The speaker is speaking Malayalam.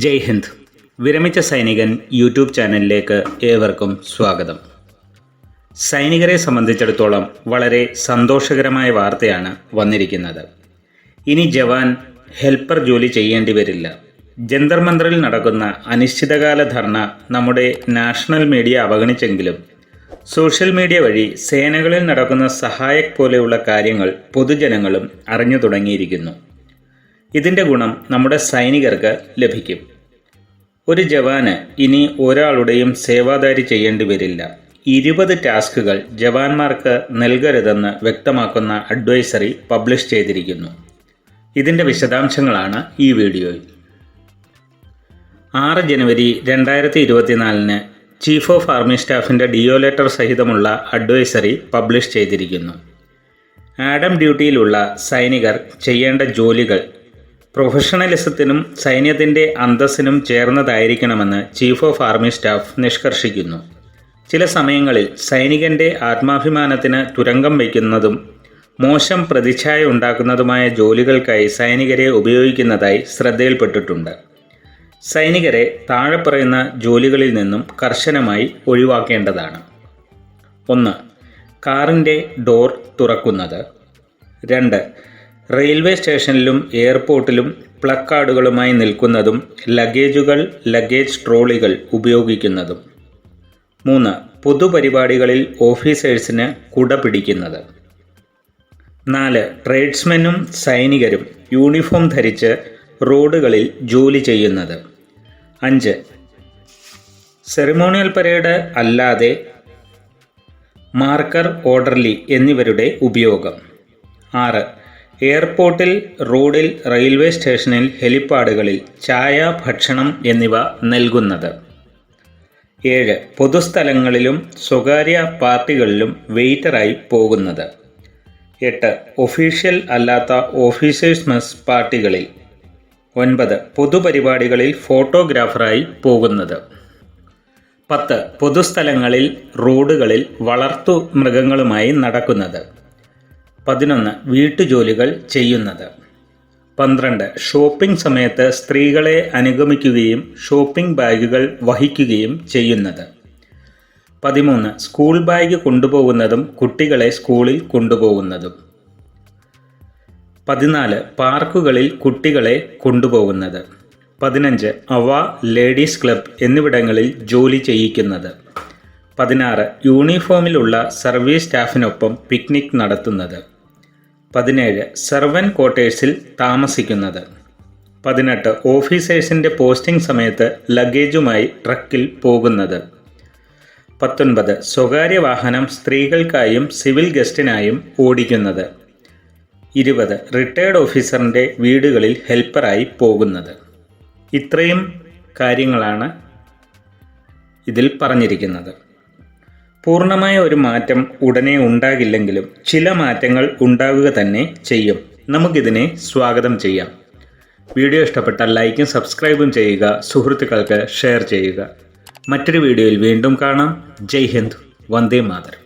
ജയ് ഹിന്ദ്. വിരമിച്ച സൈനികൻ യൂട്യൂബ് ചാനലിലേക്ക് ഏവർക്കും സ്വാഗതം. സൈനികരെ സംബന്ധിച്ചിടത്തോളം വളരെ സന്തോഷകരമായ വാർത്തയാണ് വന്നിരിക്കുന്നത്. ഇനി ജവാൻ ഹെൽപ്പർ ജോലി ചെയ്യേണ്ടി വരില്ല. ജന്തർ മന്ദറിൽ നടക്കുന്ന അനിശ്ചിതകാല ധർണ നമ്മുടെ നാഷണൽ മീഡിയ അവഗണിച്ചെങ്കിലും സോഷ്യൽ മീഡിയ വഴി സേനകളിൽ നടക്കുന്ന സഹായക് പോലെയുള്ള കാര്യങ്ങൾ പൊതുജനങ്ങളും അറിഞ്ഞു തുടങ്ങിയിരിക്കുന്നു. ഇതിൻ്റെ ഗുണം നമ്മുടെ സൈനികർക്ക് ലഭിക്കും. ഒരു ജവാന് ഇനി ഒരാളുടെയും സേവാദാരി ചെയ്യേണ്ടി വരില്ല. 20 ടാസ്കുകൾ ജവാന്മാർക്ക് നൽകരുതെന്ന് വ്യക്തമാക്കുന്ന അഡ്വൈസറി പബ്ലിഷ് ചെയ്തിരിക്കുന്നു. ഇതിൻ്റെ വിശദാംശങ്ങളാണ് ഈ വീഡിയോയിൽ. 6 ജനുവരി 2024 ചീഫ് ഓഫ് ആർമി സ്റ്റാഫിൻ്റെ ഡിഒ ലെറ്റർ സഹിതമുള്ള അഡ്വൈസറി പബ്ലിഷ് ചെയ്തിരിക്കുന്നു. ആഡം ഡ്യൂട്ടിയിലുള്ള സൈനികർ ചെയ്യേണ്ട ജോലികൾ പ്രൊഫഷണലിസത്തിനും സൈന്യത്തിൻ്റെ അന്തസ്സിനും ചേർന്നതായിരിക്കണമെന്ന് ചീഫ് ഓഫ് ആർമി സ്റ്റാഫ് നിഷ്കർഷിക്കുന്നു. ചില സമയങ്ങളിൽ സൈനികൻ്റെ ആത്മാഭിമാനത്തിന് തുരങ്കം വയ്ക്കുന്നതും മോശം പ്രതിച്ഛായ ഉണ്ടാക്കുന്നതുമായ ജോലികൾക്കായി സൈനികരെ ഉപയോഗിക്കുന്നതായി ശ്രദ്ധയിൽപ്പെട്ടിട്ടുണ്ട്. സൈനികരെ താഴെ പറയുന്ന ജോലികളിൽ നിന്നും കർശനമായി ഒഴിവാക്കേണ്ടതാണ്. 1. കാറിൻ്റെ ഡോർ തുറക്കുന്നത്. 2. റെയിൽവേ സ്റ്റേഷനിലും എയർപോർട്ടിലും പ്ലക്കാർഡുകളുമായി നിൽക്കുന്നതും ലഗേജുകൾ, ലഗേജ് ട്രോളികൾ ഉപയോഗിക്കുന്നതും. 3. പൊതുപരിപാടികളിൽ ഓഫീസേഴ്സിന് കുട പിടിക്കുന്നത്. 4. ട്രേഡ്സ്മെനും സൈനികരും യൂണിഫോം ധരിച്ച് റോഡുകളിൽ ജോലി ചെയ്യുന്നത്. 5. സെറിമോണിയൽ പരേഡ് അല്ലാതെ മാർക്കർ, ഓർഡർലി എന്നിവരുടെ ഉപയോഗം. 6. എയർപോർട്ടിൽ, റോഡിൽ, റെയിൽവേ സ്റ്റേഷനിൽ, ഹെലിപ്പാഡുകളിൽ ചായ, ഭക്ഷണം എന്നിവ നൽകുന്നത്. 7. പൊതുസ്ഥലങ്ങളിലും സ്വകാര്യ പാർട്ടികളിലും വെയിറ്ററായി പോകുന്നത്. 8. ഒഫീഷ്യൽ അല്ലാത്ത ഓഫീസേഴ്സ് മെസ് പാർട്ടികളിൽ. 9. പൊതുപരിപാടികളിൽ ഫോട്ടോഗ്രാഫറായി പോകുന്നത്. 10. പൊതുസ്ഥലങ്ങളിൽ, റോഡുകളിൽ വളർത്തു മൃഗങ്ങളുമായി നടക്കുന്നത്. 11. വീട്ടുജോലികൾ ചെയ്യുന്നത്. 12. ഷോപ്പിംഗ് സമയത്ത് സ്ത്രീകളെ അനുഗമിക്കുകയും ഷോപ്പിംഗ് ബാഗുകൾ വഹിക്കുകയും ചെയ്യുന്നത്. 13. സ്കൂൾ ബാഗ് കൊണ്ടുപോകുന്നതും കുട്ടികളെ സ്കൂളിൽ കൊണ്ടുപോകുന്നതും. 14. പാർക്കുകളിൽ കുട്ടികളെ കൊണ്ടുപോകുന്നത്. 15. ലേഡീസ് ക്ലബ് എന്നിവിടങ്ങളിൽ ജോലി ചെയ്യിക്കുന്നത്. 16. യൂണിഫോമിലുള്ള സർവീസ് സ്റ്റാഫിനൊപ്പം പിക്നിക് നടത്തുന്നത്. 17. സെർവൻറ്റ് ക്വാർട്ടേഴ്സിൽ താമസിക്കുന്നത്. 18. ഓഫീസേഴ്സിൻ്റെ പോസ്റ്റിംഗ് സമയത്ത് ലഗേജുമായി ട്രക്കിൽ പോകുന്നത്. 19. സ്വകാര്യ വാഹനം സ്ത്രീകൾക്കായും സിവിൽ ഗസ്റ്റിനായും ഓടിക്കുന്നത്. 20. റിട്ടയർഡ് ഓഫീസറിൻ്റെ വീടുകളിൽ ഹെൽപ്പറായി പോകുന്നത്. ഇത്രയും കാര്യങ്ങളാണ് ഇതിൽ പറഞ്ഞിരിക്കുന്നത്. പൂർണ്ണമായ ഒരു മാറ്റം ഉടനെ ഉണ്ടാകില്ലെങ്കിലും ചില മാറ്റങ്ങൾ ഉണ്ടാകുക തന്നെ ചെയ്യും. നമുക്കിതിനെ സ്വാഗതം ചെയ്യാം. വീഡിയോ ഇഷ്ടപ്പെട്ടാൽ ലൈക്കും സബ്സ്ക്രൈബും ചെയ്യുക, സുഹൃത്തുക്കൾക്ക് ഷെയർ ചെയ്യുക. മറ്റൊരു വീഡിയോയിൽ വീണ്ടും കാണാം. ജയ് ഹിന്ദ്, വന്ദേ മാതരം.